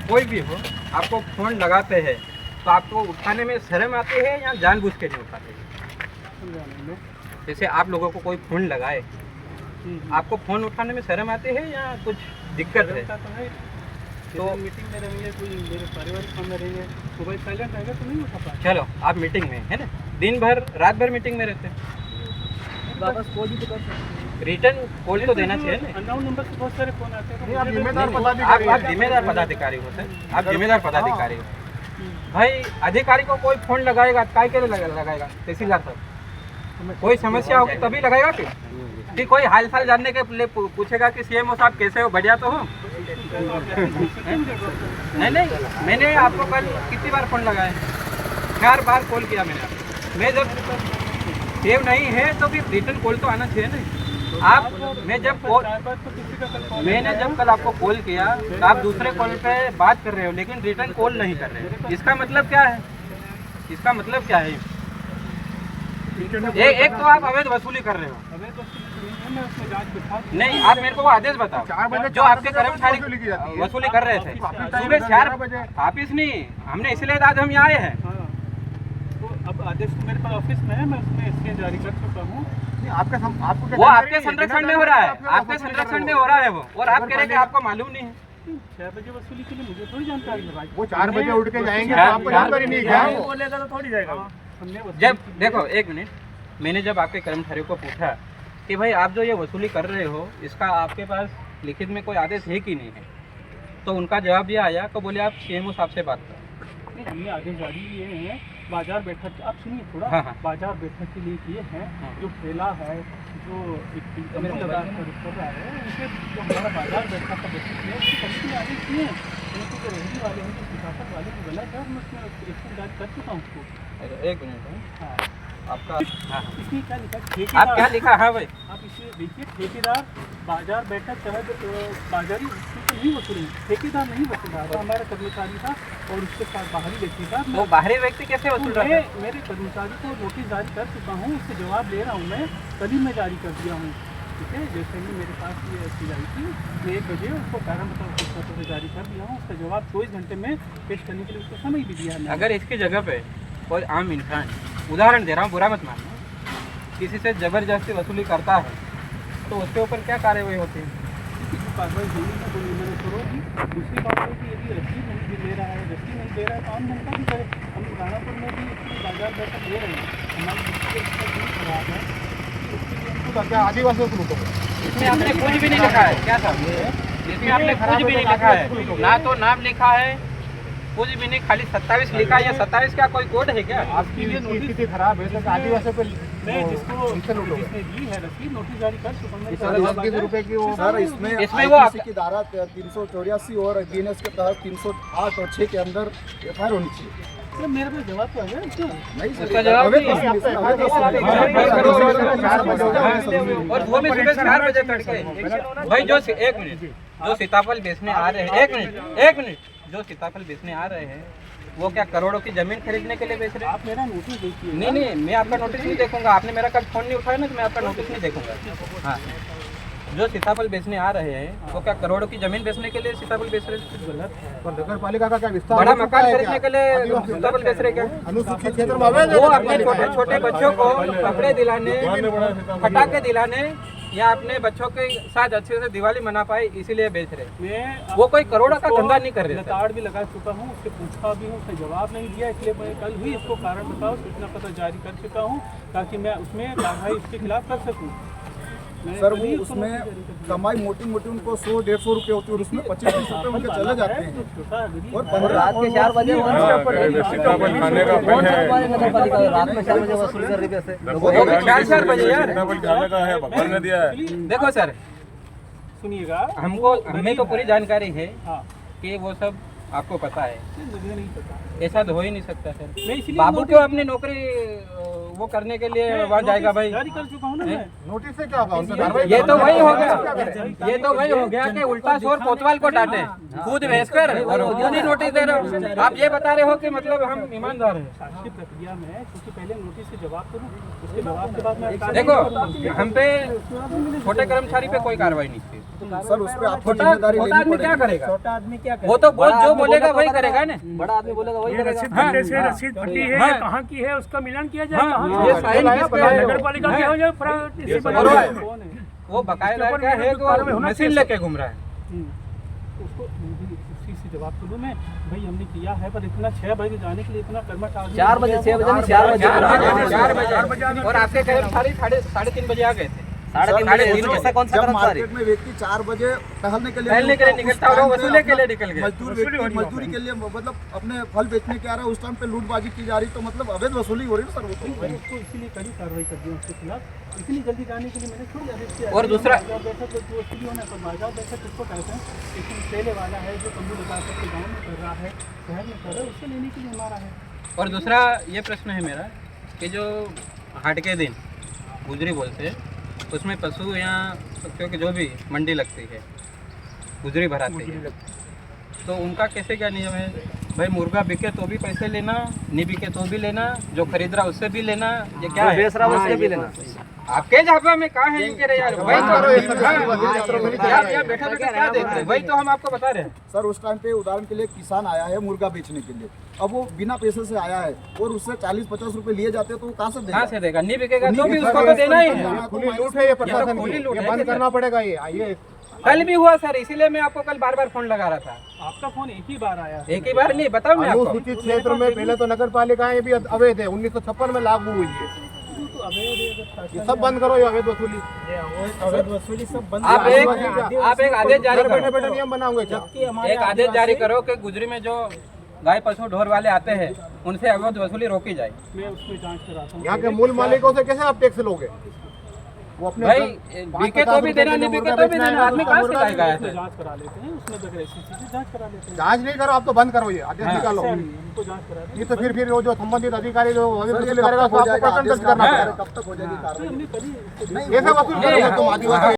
कोई भी हो आपको फ़ोन लगाते हैं तो आपको उठाने में शर्म आती है या जानबूझ के नहीं उठाते हैं? जैसे आप लोगों को कोई फ़ोन लगाए, आपको फ़ोन उठाने में शर्म आती है या कुछ दिक्कत है? तो मीटिंग में रहेंगे, कोई मेरे पारिवारिक काम में रहेंगे, मोबाइल साइलेंट रहेगा तो नहीं उठा पाएंगे। चलो आप मीटिंग में है ना, दिन भर रात भर मीटिंग में रहते हैं, वापस कॉल भी तो कर सकते हैं। रिटर्न कॉल तो देना चाहिए ना। अननोन नंबर से बहुत सारे फोन आते हैं। आप जिम्मेदार पदाधिकारी हो सर, आप जिम्मेदार पदाधिकारी हो भाई। अधिकारी को कोई फोन लगाएगा काय के लिए लगाएगा? तहसीलदार साहब कोई समस्या होगी तभी लगाएगा कि कोई हाल चाल जानने के लिए पूछेगा कि सीएमओ साहब कैसे हो, बढ़िया तो हो? नहीं, मैंने आपको कल कितनी बार फोन लगाया, 4 बार कॉल किया मैंने आपको। मैं जब सेव नहीं है तो फिर रिटर्न कॉल तो आना चाहिए ना। आप मैंने जब कल आपको कॉल किया तो आप दूसरे कॉल पे बात कर रहे हो लेकिन रिटर्न कॉल नहीं कर रहे हो। इसका मतलब क्या है? इसका मतलब क्या है? एक तो आप अवैध वसूली कर रहे हो। नहीं, आप मेरे को वो आदेश बताओ जो आपके कर्मचारी वसूली कर रहे थे सुबह 4 बजे। ऑफिस नहीं, हमने इसलिए आज हम यहाँ आए हैं। तो अब आदेश तो मेरे पास ऑफिस में है, मैं उसमें इसके जारी कर चुका हूँ। वो आपके संरक्षण में हो रहा है, आपके संरक्षण में हो रहा है वो, और आप कह रहे हैं कि आपको मालूम नहीं है। 6 बजे वसूली के लिए मुझे थोड़ी जानकारी है भाई। वो 4 बजे उठ के जाएंगे तो आपको जानकारी नहीं है, वो बोलेगा तो थोड़ी जाएगा। जब देखो एक मिनट, मैंने जब आपके कर्मचारियों को पूछा कि भाई आप जो ये वसूली कर रहे हो इसका आपके पास लिखित में कोई आदेश है कि नहीं है, तो उनका जवाब ये आया तो बोले आप सीएमओ साहब से बात करो। हमने आदेश जारी किए हैं बाजार बैठक, आप सुनिए थोड़ा। हाँ। बाजार बैठक के लिए किए हैं। जो ठेला है, जो लगा कर रहा है, उनसे जो हमारा बाजार बैठक का बैठक है उसकी कमिटी आदेश किए हैं। उनके जो रेहड़ी वाले हैं, जो प्रशासन वाले को गलत है, मैं उसमें एक्शन जारी कर चुका हूँ उसको। एक मिनट, हाँ, आपका इसमें क्या लिखा है? आप क्या लिखा? हाँ भाई, आप इसमें देखिए, ठेकेदार बाजार बैठक शहर बाजारी शुल्क नहीं वसूलेंगे, ठेकेदार नहीं वसूल रहा था, हमारा कर्मचारी था और उसके साथ बाहरी व्यक्ति था। वो बाहरी व्यक्ति कैसे वसूल रहा है? मेरे कर्मचारी को नोटिस जारी कर चुका हूँ, उससे जवाब ले रहा हूँ मैं, कल ही मैं जारी कर दिया हूँ। ठीक है, जैसे ही मेरे पास ये चीज आई थी, मैं 1 बजे उसको कारण बताओ से जारी कर दिया हूँ। उसका जवाब 24 घंटे में पेश करने के लिए उसको समय भी दिया है। अगर इसकी जगह पे कोई आम इंसान, उदाहरण दे रहा हूँ, बुरा मत मानना, किसी से जबरदस्ती वसूली करता है तो उसके ऊपर क्या कार्रवाई होती है? कार्रवाई होगी तो मैंने करोगी। दूसरी बात है कि यदि रसीद नहीं दे रहा है, रसीद नहीं दे रहा है तो आम जनता भी करे। हम राणापुर में भी इसकी बाजार बैठक ले रहे हैं, हमारी खराब है, क्या आदिवासियों को लूटो? इसमें आपने कुछ भी नहीं लिखा है क्या साहब? इसमें आपने कुछ भी नहीं लिखा है, ना तो नाम लिखा है, कुछ भी नहीं, खाली 27 लिखा है। या 27 क्या कोई कोड है क्या? आपकी ये स्थिति खराब है तो आदिवासियों पे मैं जिसको जिसने दी है रसीद नोटिस जारी कर चुका हूं। सर 20 रुपए की वो सर इसमें वो IPC की धारा 384 और DNS के तहत 308 और 6 के अंदर FIR होनी चाहिए। सर मेरे पास जवाब तो है इसका। नहीं सर, उसका जवाब नहीं अवैध है। वसूली, और वो भी सुबह 4 बजे तड़के। भाई जो एक मिनट, जो सीताफल बेचने आ रहे हैं, एक मिनट, जो सीताफल बेचने आ रहे हैं वो क्या करोड़ों की जमीन खरीदने के लिए बेच रहे हैं? आप मेरा नोटिस देखिए। नहीं, मैं आपका नोटिस नहीं देखूंगा। आपने मेरा कल फोन नहीं उठाया ना तो मैं आपका नोटिस नहीं देखूंगा। हाँ, जो सीताफल बेचने आ रहे हैं वो क्या करोड़ों की जमीन बेचने के लिए सीताफल बेच रहे हैं? गलत है। और नगर पालिका का क्या विस्तार बड़ा हो चुका मकान है खरीदने के लिए सीताफल बेच रहे क्या? अनुसूचित क्षेत्र में अवैध वो अपने छोटे छोटे बच्चों को कपड़े दिलाने, पटाखे दिलाने या अपने बच्चों के साथ अच्छे से दिवाली मना पाए इसीलिए बेच रहे। मैं वो कोई करोड़ों का धंधा नहीं कर रहे। कार्ड भी लगा चुका हूँ, उससे पूछा भी हूँ, उसने जवाब नहीं दिया, इसलिए मैं कल ही इसको कारण बताओ सूचना पत्र जारी कर चुका हूँ ताकि मैं उसमें कार्रवाई इसके खिलाफ कर सकूँ। सर वो उसमें कमाई मोटी मोटी उनको 100-150 रुपये होती है और उसमें 25-30 रुपये उनके चले जाते हैं। और रात के 4 बजे सीताफल खाने का नगर पालिका रात में 4 बजे वसूल कर रही है। 4 बजे यार सीताफल खाने का है, भगवान ने दिया है। देखो सर, सुनिएगा, हमें तो पूरी जानकारी है हाँ, कि वो सब आपको पता है। मुझे नहीं पता, ऐसा तो हो ही नहीं सकता सर। मैं इसलिए बाबू क्यों अपनी नौकरी वो करने के लिए वहाँ जाएगा भाई? जारी कर चुका हूँ ना मैं। नोटिस से क्या होगा? उनसे कार्रवाई ये तो वही हो क्या गया, करें? ये तो वही हो गया कि उल्टा शोर कोतवाल को डांटे, खुद बेचकर और खुद ही नोटिस दे रहे हो। आप ये बता रहे हो कि मतलब हम ईमानदार हैं। शासकीय प्रक्रिया में क्योंकि पहले नोटिस से जवाब करूँ, उसके जवाब के बाद मैं देखो, हम पे छोटे कर्मचारी पे कोई कार्रवाई नहीं थी। सर उस पर आपको छोटा जिम्मेदारी छोटा लेनी आदमी क्या पड़ेगी। करेगा? छोटा आदमी क्या करे? वो तो बहुत जो बोलेगा वही करेगा ना। बड़ा आदमी बोलेगा वही ये करेगा। रसीद फट्टे से रसीद फटी है, हाँ। ये कहाँ की है, उसका मिलान किया जाए। हाँ, कहाँ ये की साइन है? किस पे है? नगर पालिका की हो जाए, इसी बना और हुआ है। वो बकायदा उसके क्या ऊपर है भी कार्रवाई कि होना मशीन चाहिए। लेके घूम रहा है। उसको उसी से जवाब तो दूं मैं, भाई हमने किया है, पर इतना 6 बजे जाने के लिए इतना कर्मठ आदमी 4 बजे 6 बजे नहीं 4 बजे 4 बजे और आपके करीब साढ़े 3 बजे आ गए थे। 3:30 बजे उससे कौन सा जब करम सारी मार्केट में व्यक्ति 4 बजे टहलने के लिए निकलता होगा, वसूले के लिए निकल गए। मजदूरी के लिए मतलब अपने फल बेचने के आ रहा है, उस टाइम पे लूटबाजी की जा रही, तो मतलब अवैध वसूली हो रही है सर। वो तो मैंने उसको इसीलिए कड़ी कार्रवाई कर दी उसके खिलाफ, इतनी जल्दी जाने के लिए मैंने थोड़ी आदेश किया। और दूसरा- बैठक जो वसूली होना पर बाजार बैठक किसको कहते हैं, लेकिन ठेले वाला है जो तंबू लगा करके गाँव में कर रहा है, शहर में कर रहा है, उससे लेने के लिए हमारा है। और दूसरा ये प्रश्न है मेरा कि जो हाट के दिन गुजरी बोलते हैं उसमें पशु या पक्षियों की जो भी मंडी लगती है, गुजरी भराती है, तो उनका कैसे क्या नियम है? भाई मुर्गा बिके तो भी पैसे लेना, नहीं बिके तो भी लेना, जो खरीद रहा उससे भी लेना, ये क्या जो है? बेच रहा है उससे भी लेना। आपके झापा में कहाँ है इनके रे यार? वही तो आप यहाँ बैठे बैठे क्या देख रहे हैं? वही तो हम आपको बता रहे हैं। सर उस टाइम पे उदाहरण के लिए किसान आया है मुर्गा बेचने के लिए, अब वो बिना पैसे से आया है और उससे 40-50 रुपए लिए जाते हैं, तो वो कहाँ से देगा? कहाँ से देगा? नहीं बिकेगा तो भी उसको तो देना ही है। खुली लूट है ये प्रशासन की, खुली लूट ये है। बंद करना पड़ेगा ये कल भी हुआ सर, इसीलिए मैं आपको कल बार बार फोन लगा रहा था। आपका फोन एक ही बार आया। एक ही बार नहीं, बताओ मैं आपको। अनुसूचित क्षेत्र में पहले तो नगर पालिका ये भी अवैध है, 1956 में लागू हुई है। तो अवैध ये सब बंद करो, ये अवैध वसूली। अवैध वसूली सब बंद। आप एक आदेश जारी घर बैठे करो, बैठे नियम बनाओगे क्या? एक आदेश जारी करो कि गुजरी में जो गाय पशु ढोर वाले आते हैं उनसे अवैध वसूली रोकी जाए। मैं उसमें जांच कराता हूँ। यहाँ के मूल मालिकों से कैसे आप टैक्स लोगे? वो अपने भाई बिके तो भी देना, नहीं बिके तो भी देना। आदमी कहाँ से लाएगा ऐसे? जांच करा लेते हैं, उसमें अगर ऐसी चीजें जांच करा लेते हैं। जांच नहीं करो, आप तो बंद करो, ये आदेश निकालो। उनको जांच करा दें। ये तो फिर वो जो संबंधित अधिकारी जो अवैध वसूली करेगा उसको आपको प्रकरण दर्ज करना पड़ेगा। कब तक हो जाएगी कार्रवाई? हमने कभी कैसे वसूल करोगे तुम आदिवासी?